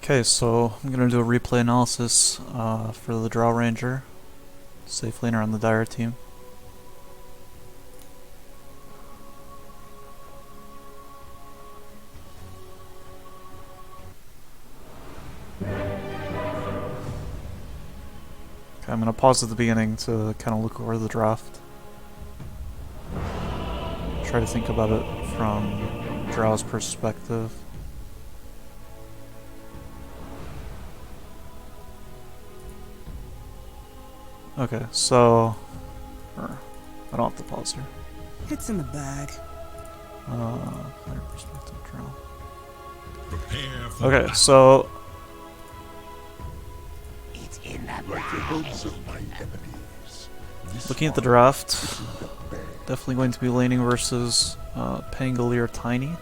Okay, so I'm gonna do a replay analysis for the Drow Ranger, safe laner on the Dire team. Okay, I'm gonna pause at the beginning to kind of look over the draft. Try to think about it from Drow's perspective. Okay, so I don't have to pause here. It's in the bag. Player perspective, Drow. Prepare for Okay, battle. so It's in the bag. looking at the draft, definitely going to be laning versus Pangolier Tiny.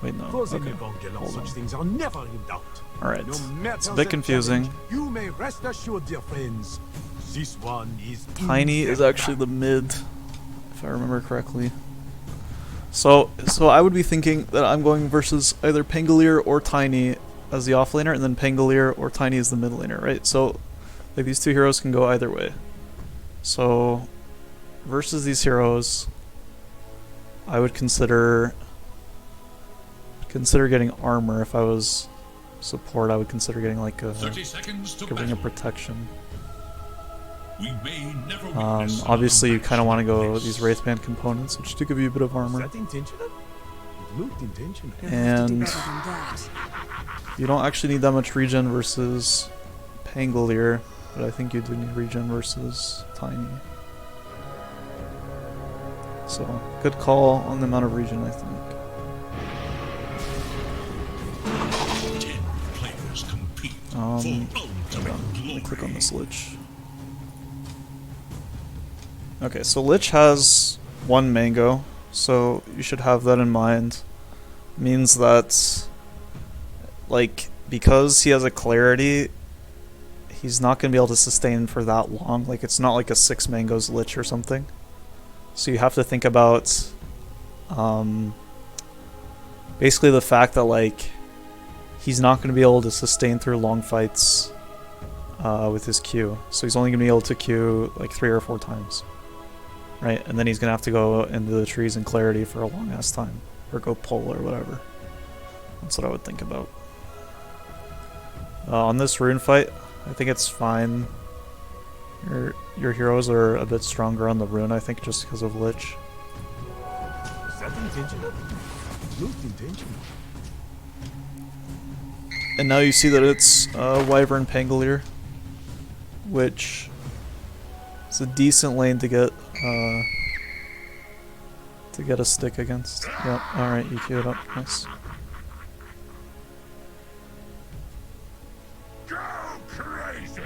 Wait, no. Those in Okay. Evangel Hold such on. things are never in doubt. Alright. No matter It's a bit the confusing. challenge, you may rest assured, dear friends. This one is Tiny is actually the mid, if I remember correctly. So I would be thinking that I'm going versus either Pangolier or Tiny as the offlaner, and then Pangolier or Tiny as the mid laner, right? So like these two heroes can go either way. So versus these heroes, I would consider getting armor. If I was support, I would consider getting like a 30 seconds to ring of battle. protection. We may never witness Obviously, you another kind of want to match go like these this. Wraithband components, which do give you a bit of Is armor. that intentional? It looked intentional. You'll have to do And better than that. you don't actually need that much regen versus Pangolier, but I think you do need regen versus Tiny. So, good call on the amount of regen, I think. 10 players compete for Hold ultimate on, let me glory. click on this Lich. Okay, so Lich has one mango, so you should have that in mind. Means that, like, because he has a clarity, he's not going to be able to sustain for that long. Like, it's not like a 6 mangoes Lich or something. So you have to think about, basically the fact that, like, he's not going to be able to sustain through long fights with his Q. So he's only going to be able to Q, like, 3 or 4 times. Right? And then he's going to have to go into the trees in clarity for a long-ass time. Or go pull or whatever. That's what I would think about. On this rune fight, I think it's fine. Your heroes are a bit stronger on the rune, I think, just because of Lich. Is that intentional? It looked intentional. And now you see that it's Wyvern Pangolier, which is a decent lane to get a stick against. Yep, alright, you queued up, nice. Go crazy!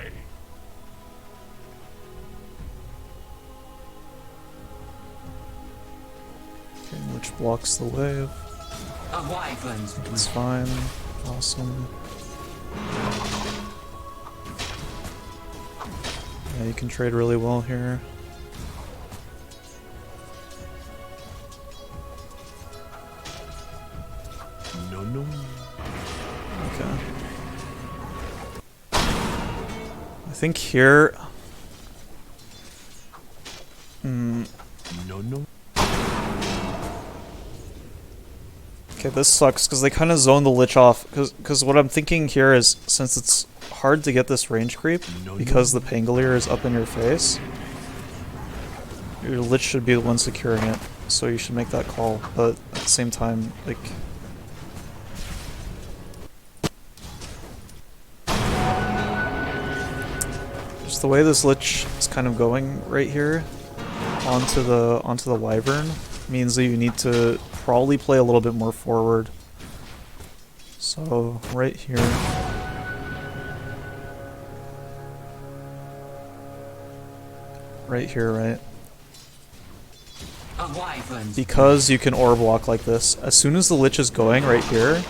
Okay, which blocks the wave. It's fine. Awesome. Yeah, you can trade really well here. No. Okay. I think here... No. Okay, this sucks because they kind of zone the Lich off. Because what I'm thinking here is, since it's hard to get this range creep, because the Pangolier is up in your face, your Lich should be the one securing it. So you should make that call. But at the same time, like... just the way this Lich is kind of going right here onto the Wyvern means that you need to probably play a little bit more forward. So right here. Right here, right? Because you can orb walk like this. As soon as the Lich is going right here,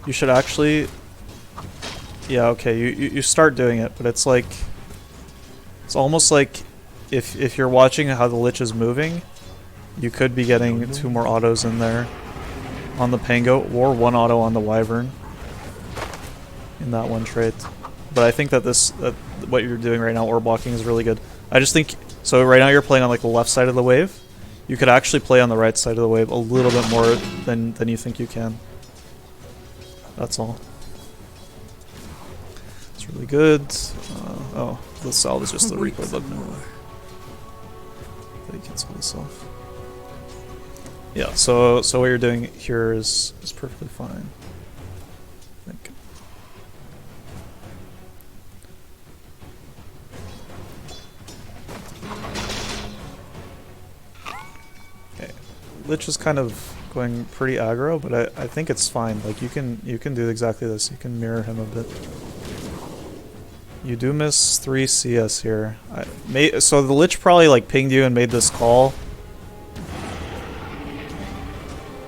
you should actually... yeah, okay, you start doing it, but it's like... it's almost like if you're watching how the Lich is moving, you could be getting 2 more autos in there on the Pango, or 1 auto on the Wyvern. in that one trait. But I think that what you're doing right now, orb blocking, is really good. I just think, so right now you're playing on like the left side of the wave. You could actually play on the right side of the wave a little bit more than you think you can. That's all. It's really good. Oh, the salve is just the replay bug now. They cancel this off. Yeah, so what you're doing here is perfectly fine, I think. Okay, Lich is kind of going pretty aggro, but I think it's fine. Like you can do exactly this. You can mirror him a bit. You do miss 3 CS here. So the Lich probably like pinged you and made this call.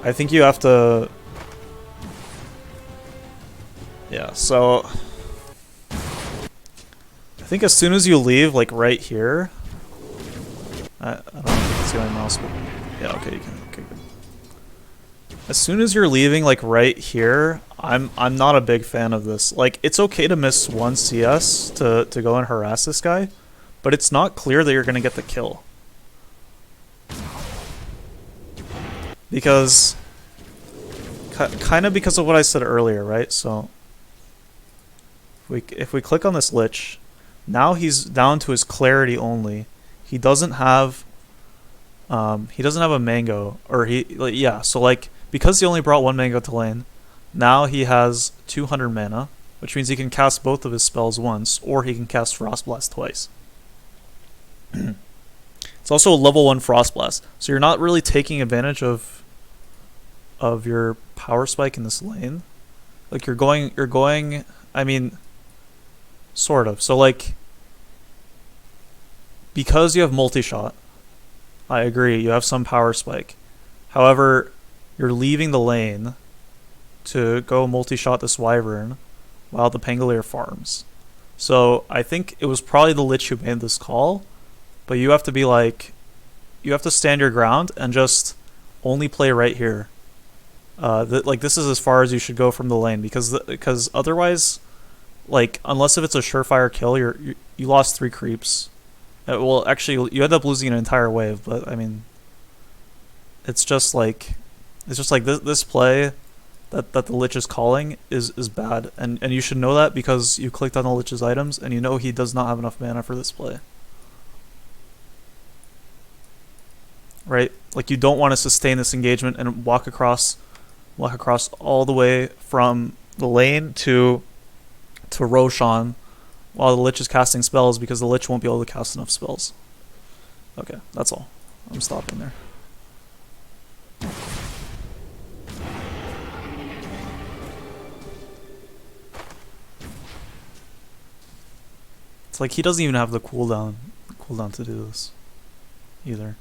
I think you have to... Yeah, so... I think as soon as you leave, like right here... I don't know if you can see my mouse, but... Yeah, okay, you can. Okay, good. As soon as you're leaving, like right here, I'm not a big fan of this. Like, it's okay to miss 1 CS to go and harass this guy, but it's not clear that you're gonna get the kill. Because... kind of because of what I said earlier, right? So... If we click on this Lich, now he's down to his clarity only. He doesn't have... he doesn't have a mango, or yeah, so like, because he only brought 1 mango to lane, now he has 200 mana, which means he can cast both of his spells once, or he can cast Frost Blast twice. It's also a level 1 Frost Blast, so you're not really taking advantage of your power spike in this lane. Like you're going, I mean, sort of. So like, because you have multi-shot, I agree, you have some power spike. However, you're leaving the lane to go multi-shot this Wyvern while the Pangolier farms. So I think it was probably the Lich who made this call, but you have to be like, you have to stand your ground and just only play right here. Like this is as far as you should go from the lane, because otherwise, like, unless if it's a surefire kill, you lost 3 creeps. Well, actually, you end up losing an entire wave, but I mean, it's just like this play that the Lich is calling is bad, and you should know that because you clicked on the Lich's items and you know he does not have enough mana for this play. Right? Like, you don't want to sustain this engagement and walk across all the way from the lane to Roshan while the Lich is casting spells, because the Lich won't be able to cast enough spells. Okay, that's all. I'm stopping there. It's like he doesn't even have the cooldown to do this either.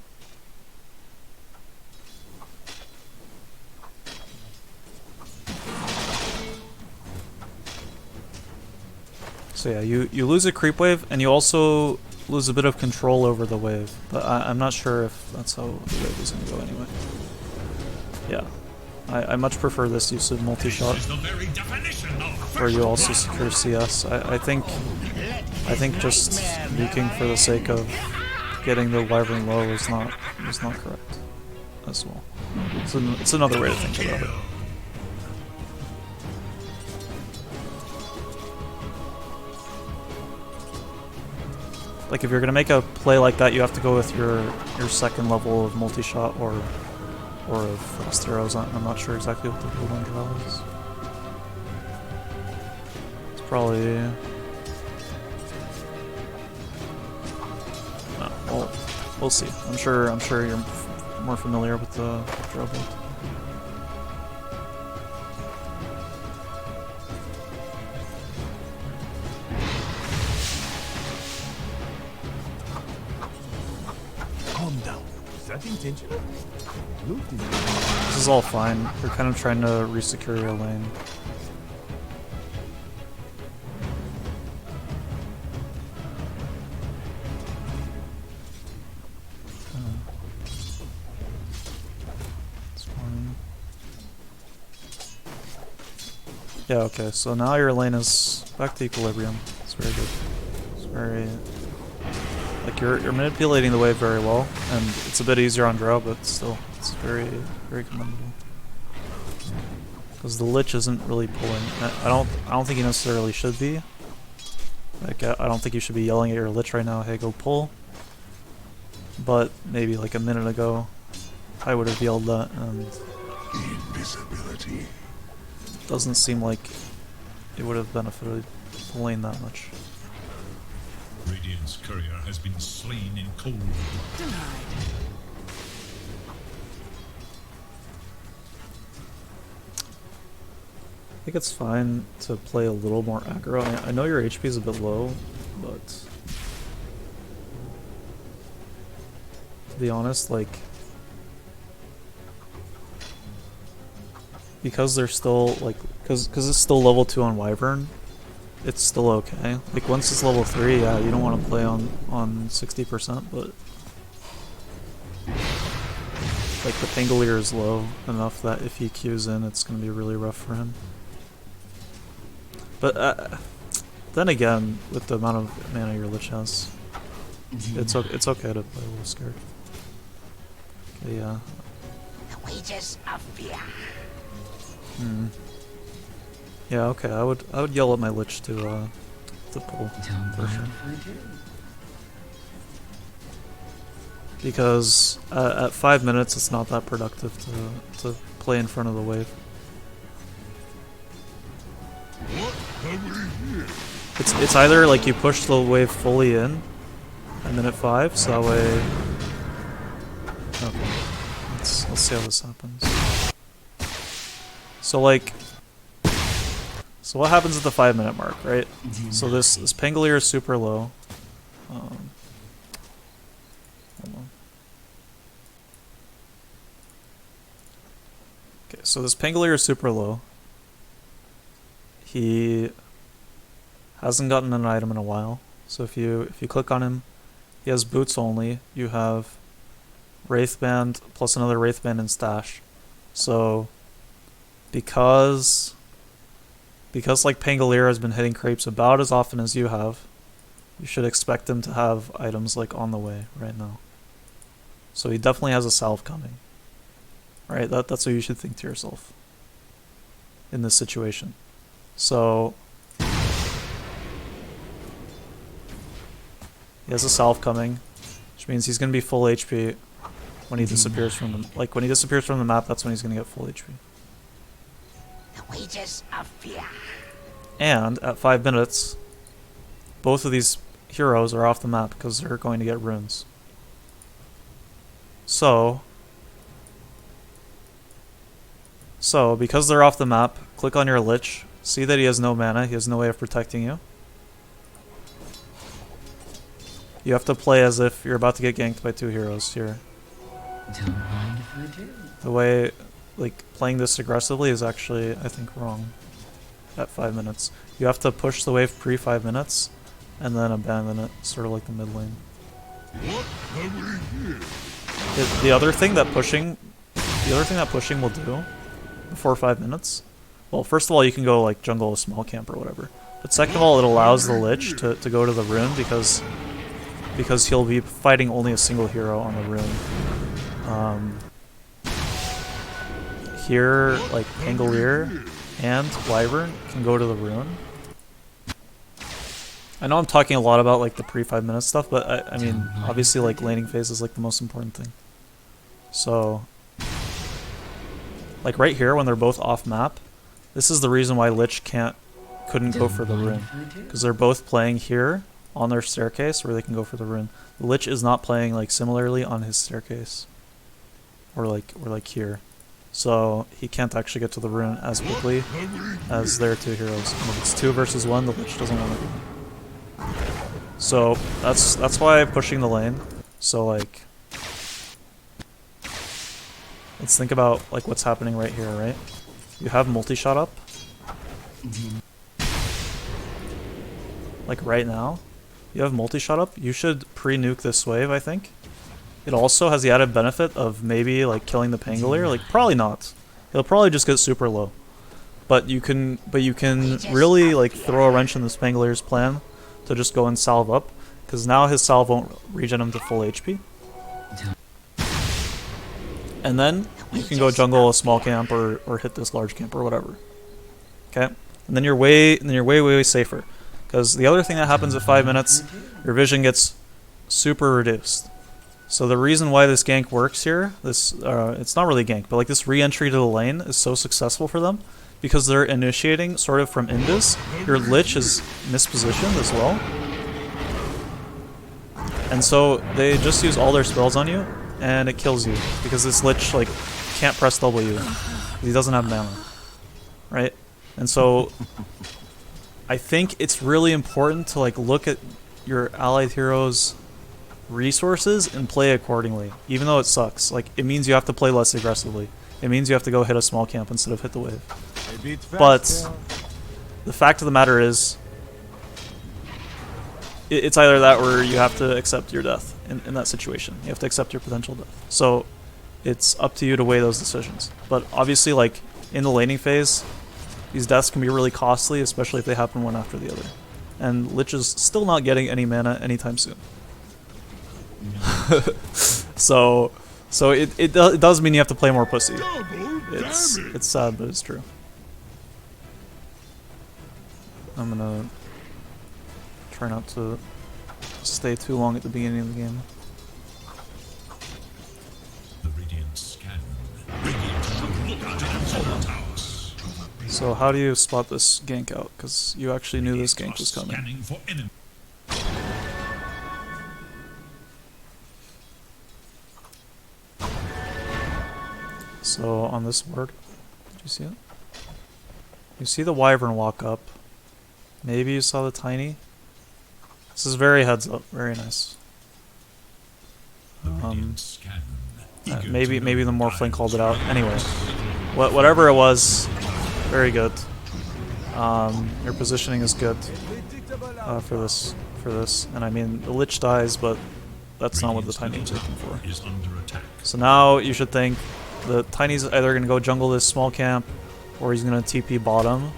So yeah, you lose a creep wave, and you also lose a bit of control over the wave. But I'm not sure if that's how the wave is going to go anyway. Yeah, I much prefer this use of multi-shot, where you also secure CS. I think just nuking for the sake of getting the Wyvern low is not correct as well. It's another way to think about it. Like, if you're gonna make a play like that, you have to go with your second level of multi-shot or of frost arrows. I'm not sure exactly what the build on Drow is. It's probably... well, we'll see. I'm sure you're more familiar with the Drow build. Intentional? This is all fine. We're kind of trying to resecure your lane. It's fine. Yeah, okay, so now your lane is back to equilibrium. It's very good. It's very... Like, you're manipulating the wave very well, and it's a bit easier on Drow, but still, it's very, very commendable. Because the Lich isn't really pulling. I don't think he necessarily should be. Like, I don't think you should be yelling at your Lich right now, hey, go pull. But maybe like a minute ago, I would have yelled that, and Invisibility. doesn't seem like it would have benefited the lane that much. Radiant's courier has been slain in cold blood. Denied. I think it's fine to play a little more aggro. I know your HP is a bit low, but to be honest, like, because they're still like, because it's still level 2 on Wyvern, it's still okay. Like, once it's level 3, yeah, you don't want to play on 60%, but like the Pangolier is low enough that if he queues in, it's going to be really rough for him. But then again, with the amount of mana your Lich has, it's okay to play a little scared. Okay, yeah. The wages of fear. Yeah, okay. I would yell at my Lich to pull for sure. Because at 5 minutes, it's not that productive to play in front of the wave. It's either like you push the wave fully in at minute 5, so that way. Okay, let's see how this happens. So like, so what happens at the 5 minute mark, right? So this Pangolier is super low. Hold on. Okay, so this Pangolier is super low. He hasn't gotten an item in a while. So if you click on him, he has boots only. You have Wraithband plus another Wraithband in stash. So because like Pangolier has been hitting creeps about as often as you have, you should expect him to have items like on the way right now. So he definitely has a salve coming. Right? That's what you should think to yourself in this situation. So he has a salve coming, which means he's gonna be full HP when he disappears from the when he disappears from the map. That's when he's gonna get full HP. The wages of fear. And at 5 minutes, both of these heroes are off the map because they're going to get runes. So because they're off the map, click on your Lich. See that he has no mana. He has no way of protecting you. You have to play as if you're about to get ganked by 2 heroes here. Don't mind if I do. The way, like, playing this aggressively is actually, I think, wrong at 5 minutes. You have to push the wave pre 5 minutes and then abandon it, sort of like the mid lane. The other thing that pushing will do before 5 minutes, well, first of all, you can go like jungle a small camp or whatever. But second of all, it allows the Lich to go to the rune because he'll be fighting only a single hero on the rune. Here, like Pangolier and Wyvern can go to the rune. I know I'm talking a lot about like the pre 5 minute stuff, but I mean, obviously like laning phase is like the most important thing. So, like right here when they're both off map, this is the reason why Lich couldn't go for the rune, because they're both playing here on their staircase where they can go for the rune. The Lich is not playing like similarly on his staircase, or like here, so he can't actually get to the rune as quickly as their 2 heroes. And if it's 2 versus 1, the Lich doesn't want to go. So that's why I'm pushing the lane. So like, let's think about like what's happening right here, right? You have multi-shot up. Like right now, you have multi-shot up. You should pre-nuke this wave, I think. It also has the added benefit of maybe like killing the Pangolier. Like probably not. He'll probably just get super low. But you can really like throw a wrench in the Spanglier's plan to just go and salve up, because now his salve won't regen him to full HP. And then you can go jungle a small camp or hit this large camp or whatever. Okay? And then you're way safer. Because the other thing that happens at 5 minutes, your vision gets super reduced. So the reason why this gank works here, it's not really gank, but like this re-entry to the lane is so successful for them, because they're initiating sort of from Invis. Your Lich is mispositioned as well. And so they just use all their spells on you, and it kills you, because this Lich like can't press W. He doesn't have mana. Right? And so I think it's really important to like look at your allied heroes' resources and play accordingly, even though it sucks. Like, it means you have to play less aggressively. It means you have to go hit a small camp instead of hit the wave. But the fact of the matter is, it's either that or you have to accept your death in that situation. You have to accept your potential death. So it's up to you to weigh those decisions. But obviously, like, in the laning phase, these deaths can be really costly, especially if they happen one after the other. And Lich is still not getting any mana anytime soon. so it does mean you have to play more pussy. It's sad, but it's true. I'm gonna try not to stay too long at the beginning of the game. The Radiant scan. Radiant look into the solar towers. So how do you spot this gank out? Because you actually knew this gank was coming. Scanning for enemy. So on this ward, did you see it? You see the wyvern walk up. Maybe you saw the tiny. This is very heads up, very nice. Maybe the Morphling called it out. Anyway, whatever it was, very good. Your positioning is good for this, and I mean the Lich dies, but that's not what the tiny is looking for. So now you should think the tiny's either gonna go jungle this small camp, or he's gonna TP bottom.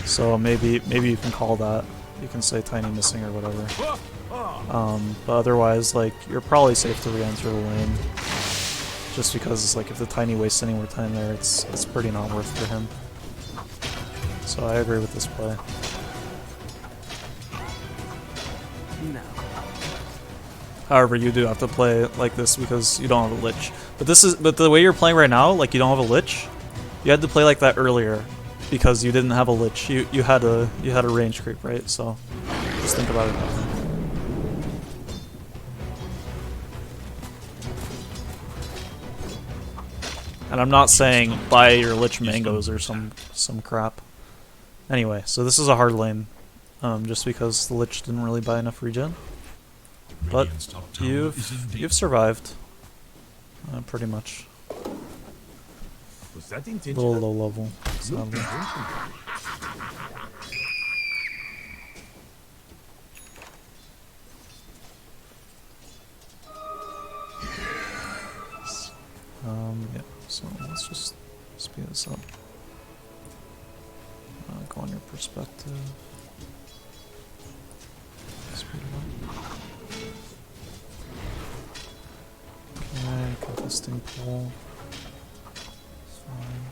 So maybe you can call that. You can say tiny missing or whatever. But otherwise, like, you're probably safe to re-enter the lane. Just because, like, if the tiny wastes any more time there, it's pretty not worth for him. So I agree with this play. No. However, you do have to play like this because you don't have a Lich. But the way you're playing right now, like, you don't have a Lich. You had to play like that earlier because you didn't have a Lich. You had a range creep, right? So just think about it that way. And I'm not saying buy your Lich mangoes or some crap. Anyway, so this is a hard lane, just because the Lich didn't really buy enough regen. But you've survived, pretty much. Was that A intentional? little low level, sadly. Yeah, so let's just speed this up. Go on your perspective. Speed it up. Okay, contesting pool. It's fine.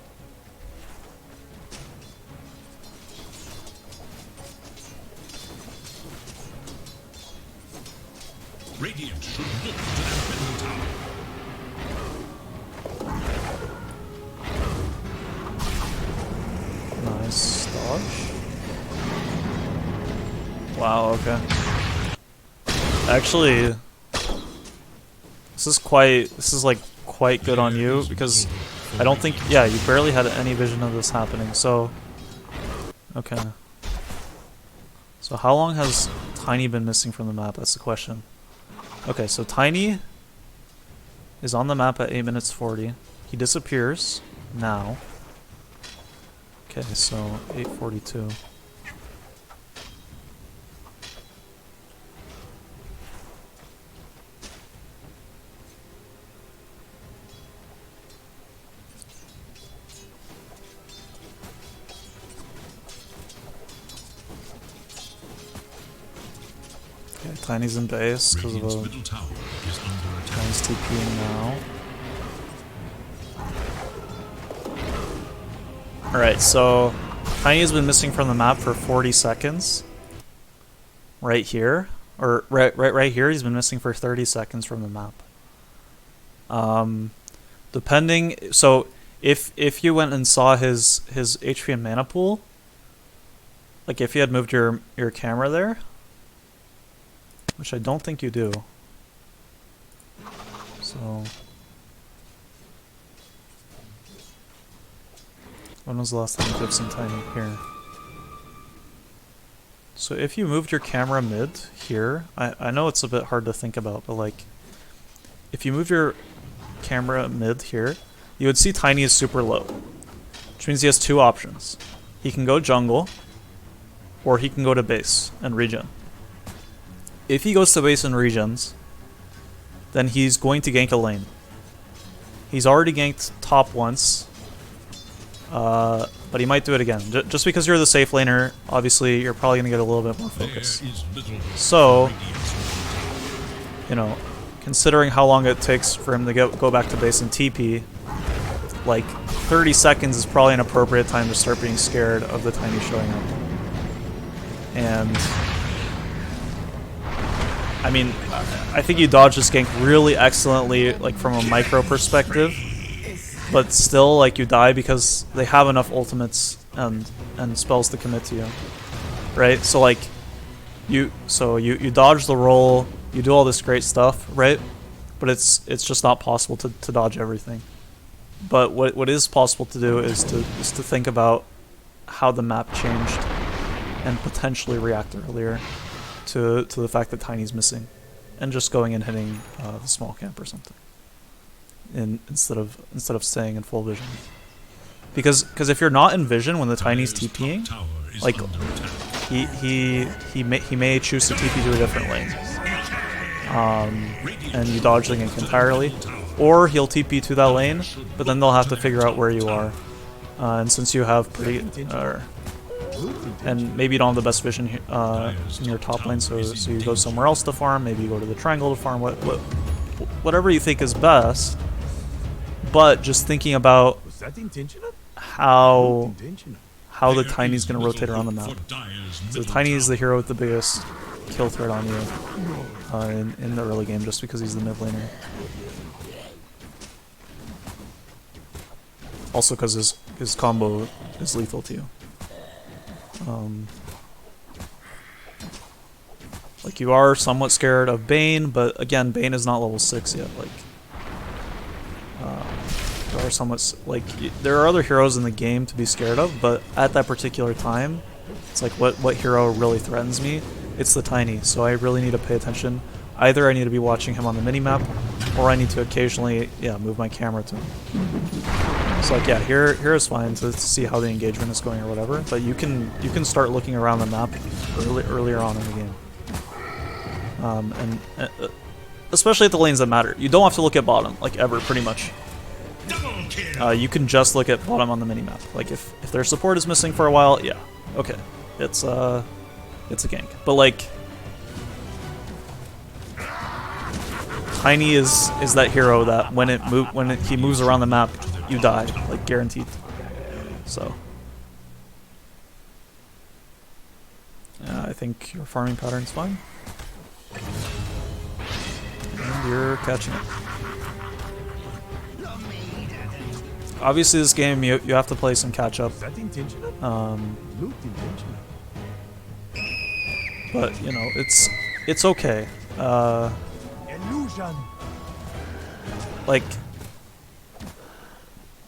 Radiant should look to their middle tower. Nice dodge. Wow, okay. Actually, this is like quite good on you because I don't think, yeah, you barely had any vision of this happening. So, okay. So how long has Tiny been missing from the map? That's the question. Okay, so Tiny is on the map at 8 minutes 40. He disappears now. Okay, so 8:42. Okay, Tiny's in base because of Radiant's a middle tower is under attack. Tiny's TPing now. Alright, so Tiny has been missing from the map for 40 seconds. Right here. Or right here, he's been missing for 30 seconds from the map. Depending, so if you went and saw his HP and mana pool, like if you had moved your camera there, which I don't think you do. So when was the last time you did some Tiny here? So if you moved your camera mid here, I know it's a bit hard to think about, but like if you move your camera mid here, you would see Tiny is super low, which means he has two options. He can go jungle, or he can go to base and regen. If he goes to base and regens, then he's going to gank a lane. He's already ganked top once, but he might do it again. Just because you're the safe laner, obviously you're probably going to get a little bit more focus. So, you know, considering how long it takes for him to go back to base and TP, like 30 seconds is probably an appropriate time to start being scared of the Tiny showing up. And I mean, I think you dodged this gank really excellently, like from a micro perspective, but still, like, you die because they have enough ultimates and spells to commit to you, right? So like, you dodge the roll, you do all this great stuff, right? But it's just not possible to dodge everything. But what is possible to do is to think about how the map changed and potentially react earlier to the fact that Tiny's missing, and just going and hitting the small camp or something, instead of staying in full vision. Because if you're not in vision when the Tiny's TPing, like he may choose to TP to a different lane, and you dodge the gank entirely, or he'll TP to that lane, but then they'll have to figure out where you are, and since you have pretty and maybe you don't have the best vision in your top lane, so you go somewhere else to farm. Maybe you go to the triangle to farm. Whatever you think is best. But just thinking about how the Tiny's going to rotate around the map. So the Tiny is the hero with the biggest kill threat on you in the early game, just because he's the mid laner. Also because his combo is lethal to you. Like, you are somewhat scared of Bane, but again, Bane is not level 6 yet. Like, there are somewhat, like, there are other heroes in the game to be scared of, but at that particular time, it's like, what hero really threatens me? It's the Tiny, so I really need to pay attention. Either I need to be watching him on the minimap, or I need to occasionally, move my camera to him. So like, here is fine to see how the engagement is going or whatever, but you can start looking around the map earlier on in the game, and especially at the lanes that matter. You don't have to look at bottom, like, ever, pretty much. You can just look at bottom on the minimap. Like, if their support is missing for a while, yeah, okay, it's a gank. But like, Tiny is that hero that when he moves around the map, you die, like, guaranteed. So I think your farming pattern's fine, and you're catching up. Obviously, this game you have to play some catch up. But you know, it's okay. Like,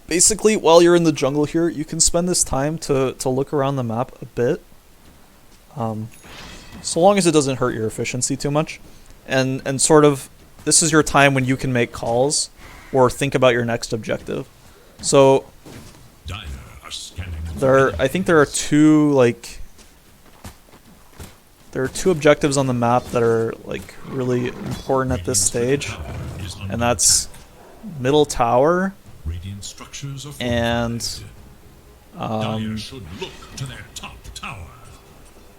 basically, while you're in the jungle here, you can spend this time to look around the map a bit. So long as it doesn't hurt your efficiency too much. And sort of, this is your time when you can make calls or think about your next objective. So, I think there are two objectives on the map that are, like, really important at this stage. And that's middle tower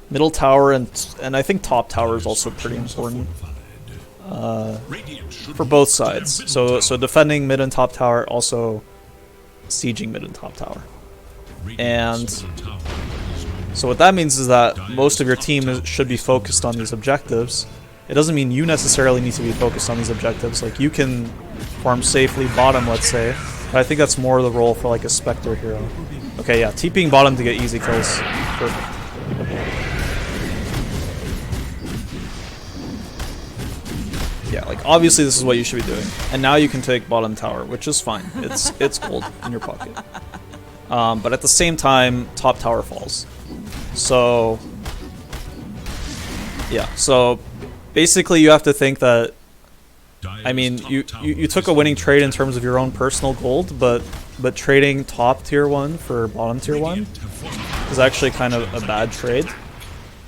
Middle tower and I think top tower is also pretty important for both sides. So defending mid and top tower, also sieging mid and top tower. And so what that means is that most of your team should be focused on these objectives. It doesn't mean you necessarily need to be focused on these objectives. Like, you can farm safely bottom, let's say, but I think that's more the role for like a Spectre hero. Okay, yeah, TPing bottom to get easy kills. Perfect. Yeah, like, obviously this is what you should be doing. And now you can take bottom tower, which is fine. It's gold in your pocket. But at the same time, top tower falls. So yeah, so basically you have to think that, I mean, you took a winning trade in terms of your own personal gold, but trading top tier 1 for bottom tier 1 is actually kind of a bad trade.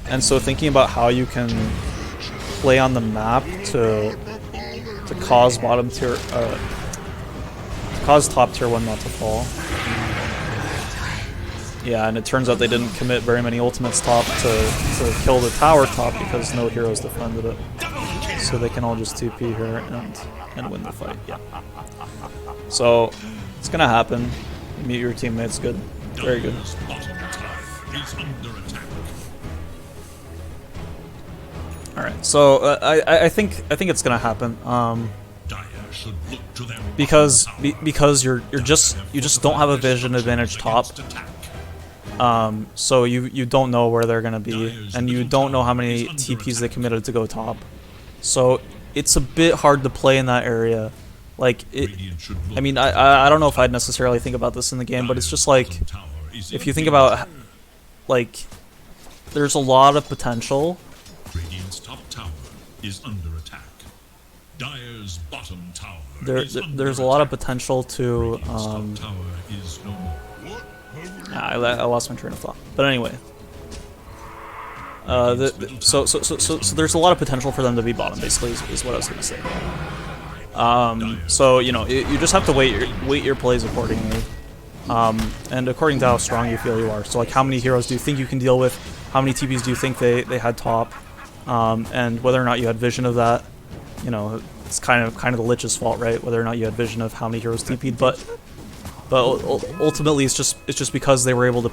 And so thinking about how you can play on the map to cause bottom tier cause top tier 1 not to fall. Yeah, and it turns out they didn't commit very many ultimates top to kill the tower top because no heroes defended it. So they can all just TP here and win the fight. Yeah. So it's gonna happen. Meet your teammates. Good. Very good. All right. So I think it's gonna happen. Because you just don't have a vision advantage top. So you don't know where they're gonna be, and you don't know how many TPs they committed to go top. So it's a bit hard to play in that area. Like, I mean, I don't know if I'd necessarily think about this in the game, but it's just like, if you think about, like, there's a lot of potential. Radiant's top tower is under attack. Dire's bottom tower There's a lot of potential to I lost my train of thought. But anyway, so there's a lot of potential for them to be bottom. Basically, is what I was going to say. So you know, you just have to weight your plays accordingly, and according to how strong you feel you are. So like, how many heroes do you think you can deal with? How many TPs do you think they had top? And whether or not you had vision of that. You know, it's kind of the Lich's fault, right? Whether or not you had vision of how many heroes TP'd, but ultimately it's just because they were able to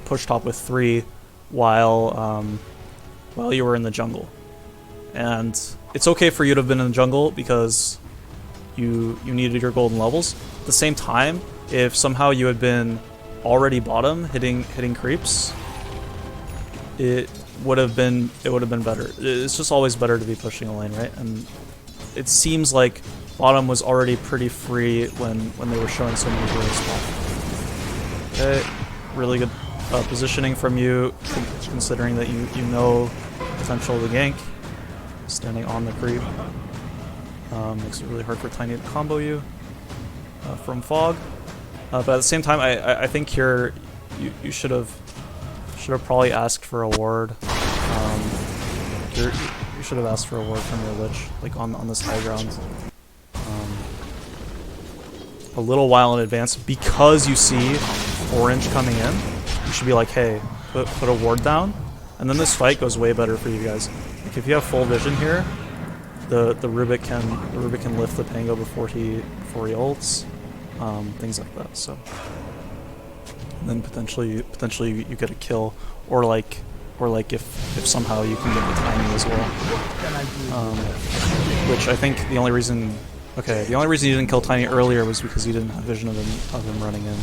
push top with 3 while you were in the jungle. And it's okay for you to have been in the jungle because you needed your golden levels. At the same time, if somehow you had been already bottom hitting creeps, it would have been better. It's just always better to be pushing a lane, right? And it seems like bottom was already pretty free when they were showing so many heroes top. Okay, really good positioning from you, considering that you know potential of the gank. Standing on the creep makes it really hard for Tiny to combo you from fog. But at the same time, I think here you should have probably asked for a ward. You should have asked for a ward from your Lich, like on this high ground, a little while in advance, because you see orange coming in. You should be like, hey, put a ward down, and then this fight goes way better for you guys. Like, if you have full vision here, the Rubik can lift the Pango before he ults, things like that. So, and then potentially you get a kill, or like if somehow you can get the timing as well. Which I think the only reason you didn't kill Tiny earlier was because you didn't have vision of him running in.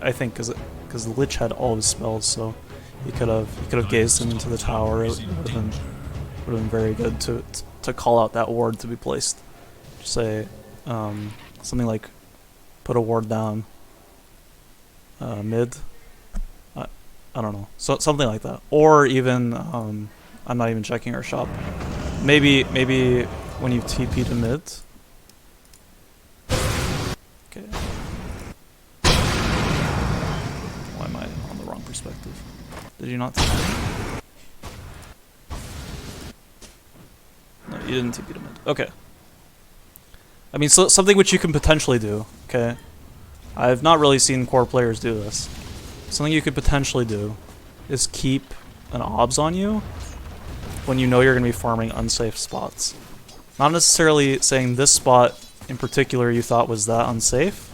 I think because the Lich had all of his spells, so he could have gazed him into the tower. It would have been very good to call out that ward to be placed. Just say something like, put a ward down mid. I don't know, so something like that, or even I'm not even checking our shop. Maybe when you TP to mid. Okay. Why am I on the wrong perspective? Did you not TP? No, you didn't TP to mid. Okay. I mean, so something which you can potentially do. Okay. I've not really seen core players do this. Something you could potentially do is keep an obs on you when you know you're going to be farming unsafe spots. Not necessarily saying this spot in particular you thought was that unsafe,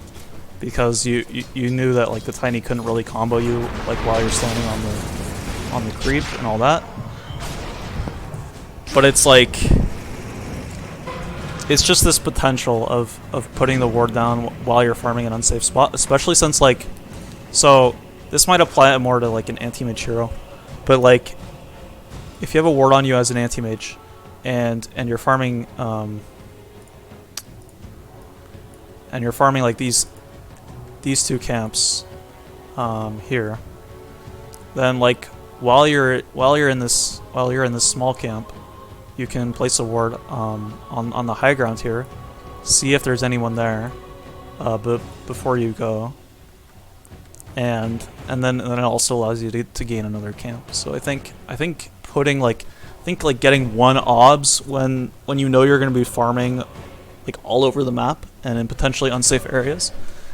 because you knew that like the tiny couldn't really combo you like while you're standing on the creep and all that. But it's like, it's just this potential of putting the ward down while you're farming an unsafe spot, especially since like, so this might apply more to like an anti-mage hero, but like if you have a ward on you as an anti-mage and you're farming like these two camps here, then like while you're in this small camp, you can place a ward on the high ground here, see if there's anyone there, but before you go, and then it also allows you to gain another camp. So I think putting like getting one obs when you know you're going to be farming like all over the map and in potentially unsafe areas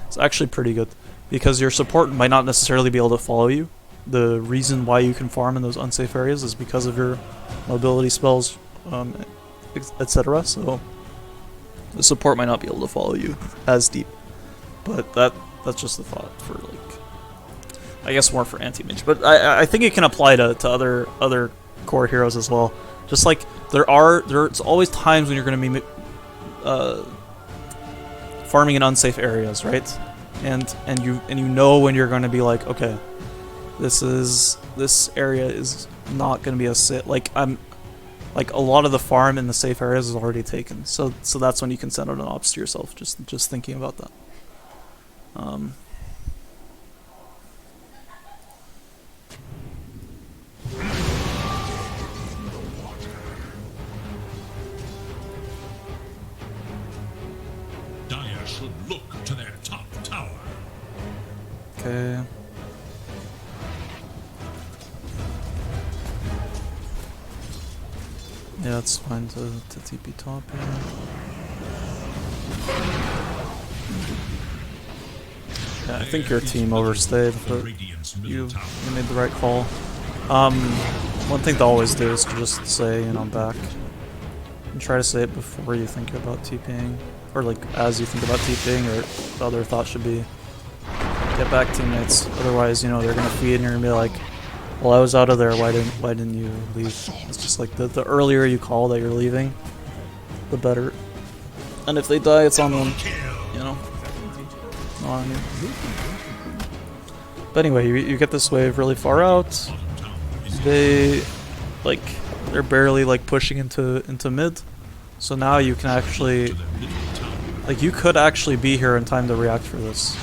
is actually pretty good, because your support might not necessarily be able to follow you. The reason why you can farm in those unsafe areas is because of your mobility spells, etc. So the support might not be able to follow you as deep, but that's just the thought for like, I guess more for anti-mage. But I think it can apply to other core heroes as well. Just like there's always times when you're going to be farming in unsafe areas, right? And you know when you're going to be like, okay, this area is not going to be a sit. Like like a lot of the farm in the safe areas is already taken. So that's when you can send out an ops to yourself. Just thinking about that. Dire should look to their top tower. Okay. Yeah, it's fine to TP top here. Yeah, I think your team overstayed, but you made the right call. One thing to always do is to just say, you know, back. And try to say it before you think about TPing. Or like as you think about TPing, or the other thought should be get back teammates. Otherwise, you know, they're gonna feed and you're gonna be like, well, I was out of there, why didn't you leave? It's just like the earlier you call that you're leaving, the better. And if they die, it's on them, you know? Not on you. But anyway, you get this wave really far out. They're barely like pushing into mid. So now you can actually, like, you could actually be here in time to react for this.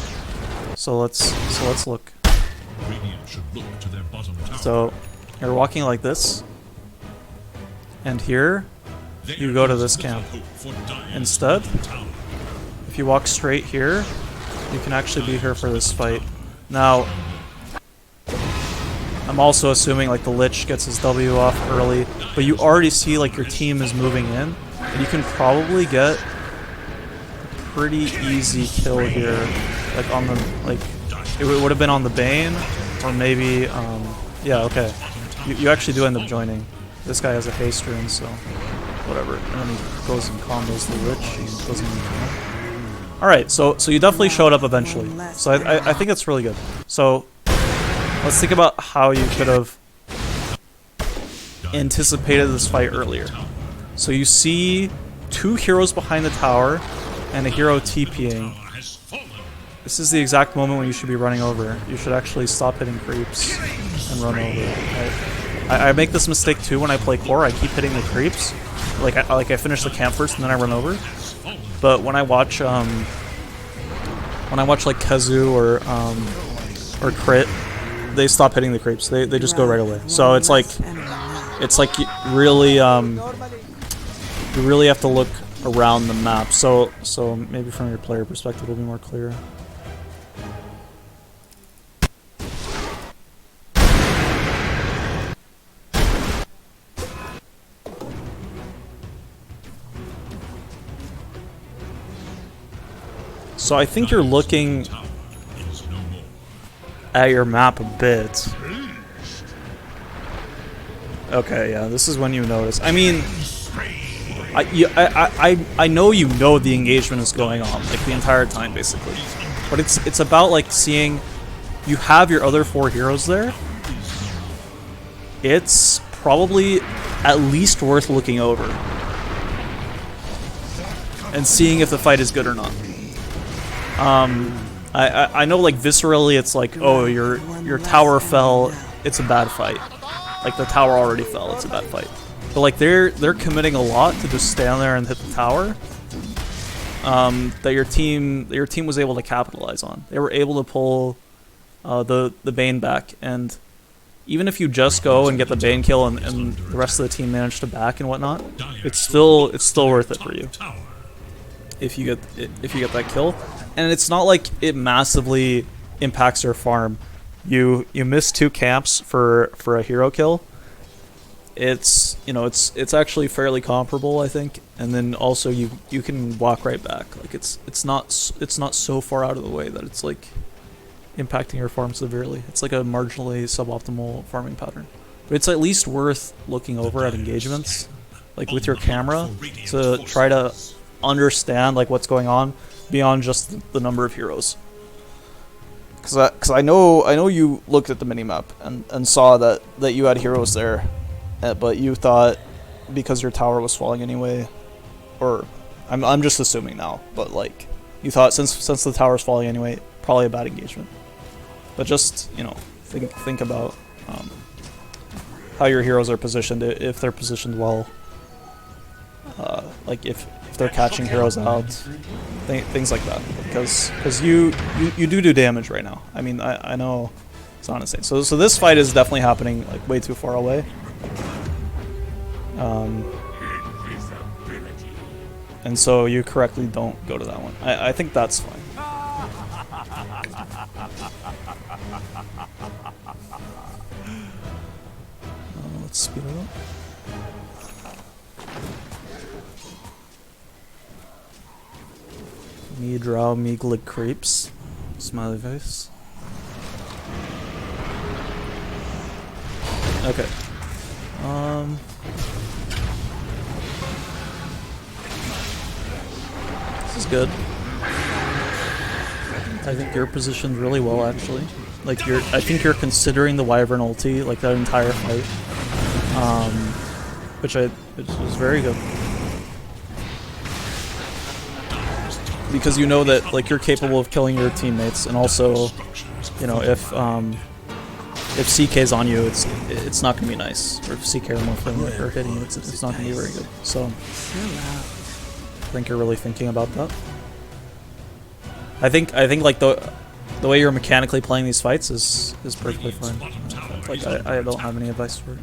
So let's look. So you're walking like this, and here you go to this camp. Instead, if you walk straight here, you can actually be here for this fight. Now, I'm also assuming like the Lich gets his W off early, but you already see like your team is moving in, and you can probably get a pretty easy kill here, like on the, like, it would have been on the Bane, or maybe, yeah, okay. You actually do end up joining. This guy has a haste rune, so whatever. And then he goes and combos the Lich. He doesn't even know. Alright, so you definitely showed up eventually. So I think that's really good. So let's think about how you could have anticipated this fight earlier. So you see two heroes behind the tower and a hero TPing. This is the exact moment when you should be running over. You should actually stop hitting creeps and run over. I make this mistake too when I play core. I keep hitting the creeps. Like I finish the camp first and then I run over. But when I watch like Kazu or Crit, they stop hitting the creeps. They just go right away. So it's like you really have to look around the map. So maybe from your player perspective it'll be more clear. So I think you're looking at your map a bit. Okay, yeah, this is when you notice. I mean, I know you know the engagement is going on like the entire time basically, but it's about like seeing you have your other 4 heroes there. It's probably at least worth looking over and seeing if the fight is good or not. I know like viscerally it's like, oh, your tower fell, it's a bad fight. Like the tower already fell, it's a bad fight. But like they're committing a lot to just stand there and hit the tower. That your team was able to capitalize on. They were able to pull the Bane back, and even if you just go and get the Bane kill and the rest of the team manage to back and whatnot, it's still worth it for you if you get that kill. And it's not like it massively impacts your farm. You miss 2 camps for a hero kill. It's it's actually fairly comparable, I think. And then also you can walk right back. Like it's not so far out of the way that it's like impacting your farm severely. It's like a marginally suboptimal farming pattern. But it's at least worth looking over at engagements, like with your camera, to try to understand like what's going on beyond just the number of heroes. Because I know you looked at the minimap and saw that you had heroes there, but you thought because your tower was falling anyway, or I'm just assuming now, but like you thought since the tower's falling anyway, probably a bad engagement. But just think about how your heroes are positioned, if they're positioned well, like if they're catching heroes out, things like that, because you do damage right now. I mean, I know it's not insane. So this fight is definitely happening like way too far away. And so you correctly don't go to that one. I think that's fine. Let's speed it up. Me Drow, me Glick creeps. Smiley face. Okay. This is good. I think you're positioned really well, actually. Like I think you're considering the Wyvern ulti like that entire fight, which was very good. Because you know that like you're capable of killing your teammates, and also, if CK's on you, it's not gonna be nice. Or if CK or more friendly or hitting you, it's not gonna be very good. So I think you're really thinking about that. I think like the way you're mechanically playing these fights is perfectly fine. Like I don't have any advice for it.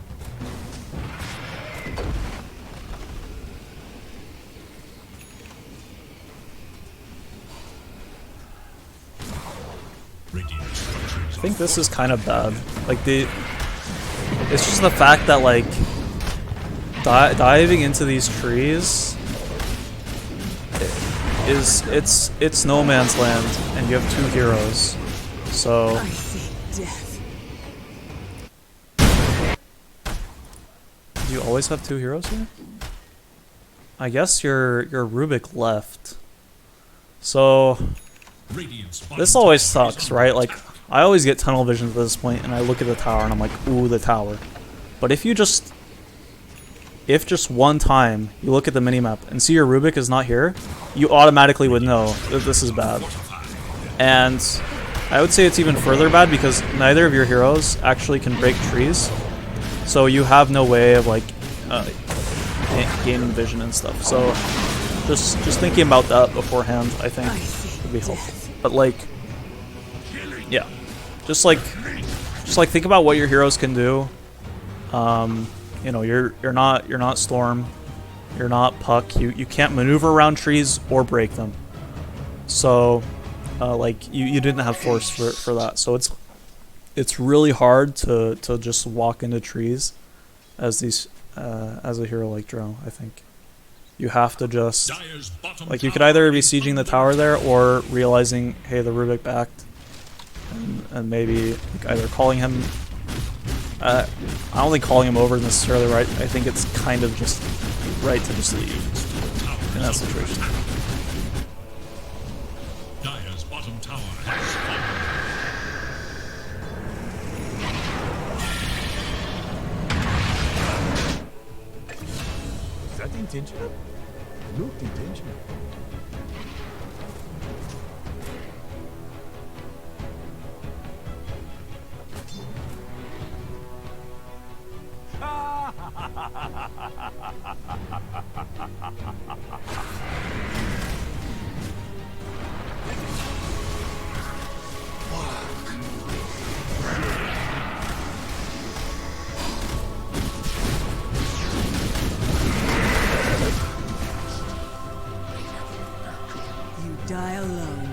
I think this is kind of bad. Like it's just the fact that like diving into these trees it's no man's land, and you have 2 heroes. So do you always have 2 heroes here? I guess your Rubik left. So this always sucks, right? Like I always get tunnel vision at this point, and I look at the tower and I'm like, ooh, the tower. But if just one time you look at the minimap and see your Rubik is not here, you automatically would know that this is bad. And I would say it's even further bad because neither of your heroes actually can break trees, so you have no way of like gaining vision and stuff. So just thinking about that beforehand, I think, would be helpful. But like, yeah, just like think about what your heroes can do. You're not Storm, you're not Puck. You can't maneuver around trees or break them. So, like you didn't have force for that. So it's really hard to just walk into trees as a hero like Drow. I think you have to just like you could either be sieging the tower there or realizing, hey, the Rubik backed, and maybe like either calling him I don't think calling him over is necessarily right. I think it's kind of just right to just leave in that situation. Dire's bottom tower has fallen. Is that intentional? Looked intentional. You die alone.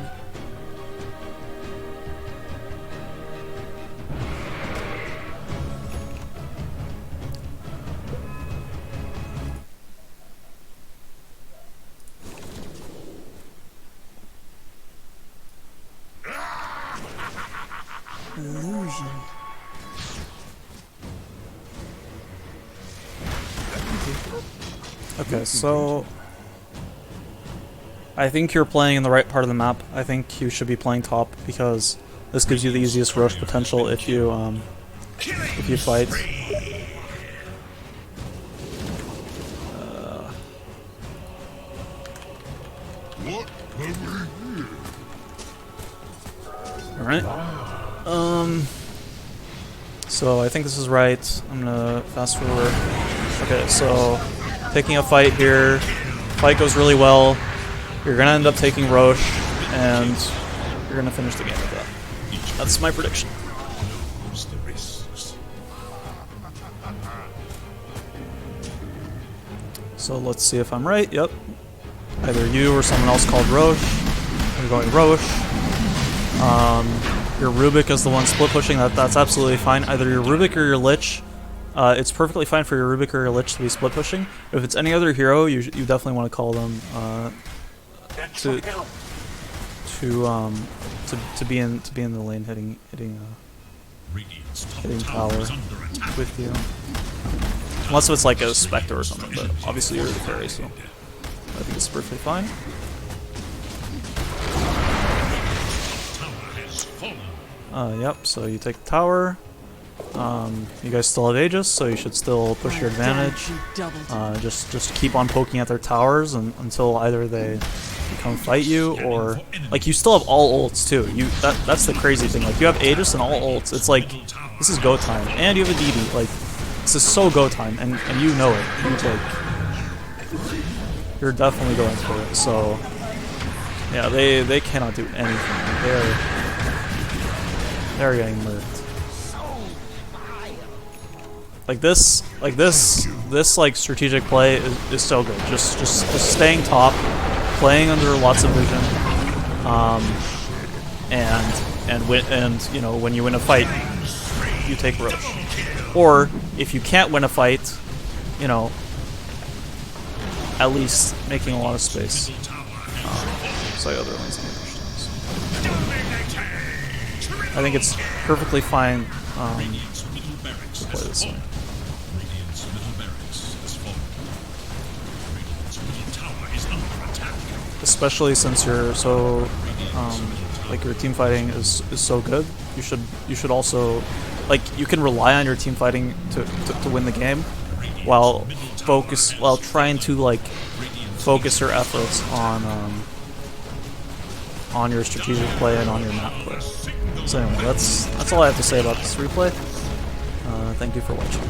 Illusion. Okay, so I think you're playing in the right part of the map. I think you should be playing top because this gives you the easiest rush potential if you fight. All right. So I think this is right. I'm gonna fast forward. Okay, so taking a fight here. Fight goes really well. You're gonna end up taking Roche, and you're gonna finish the game with that. That's my prediction. Knows the risks. So let's see if I'm right. Yep. Either you or someone else called Roche. You're going Roche. Your Rubik is the one split pushing. That's absolutely fine. Either your Rubik or your Lich. It's perfectly fine for your Rubik or your Lich to be split pushing. If it's any other hero, you definitely want to call them to be in the lane hitting Radiant's top hitting tower tower is under attack. with you. Unless it's like a Spectre or something, but obviously you're the carry, so I think it's perfectly fine. Tower has fallen. Yep, so you take the tower. You guys still have Aegis, so you should still push your advantage. Just keep on poking at their towers until either they come fight you or like you still have all ults too. That's the crazy thing. Like you have Aegis and all ults. It's like this is go time, and you have a DD. Like this is so go time, and you know it. You're definitely going for it. So yeah, they cannot do anything. They're getting murked. Like this strategic play is so good. Just staying top, playing under lots of vision, and you know when you win a fight, you take Roche. Or if you can't win a fight, you know, at least making a lot of space. So other lanes can push things. I think it's perfectly fine Radiant's middle barracks to play has this way. fallen. Radiant's middle barracks has fallen. Radiant's middle tower is under attack. Especially since you're so like your team fighting is so good. You should also like you can rely on your team fighting to win the game while trying to like focus your efforts on your strategic play and on your map play. So anyway, that's all I have to say about this replay. Thank you for watching.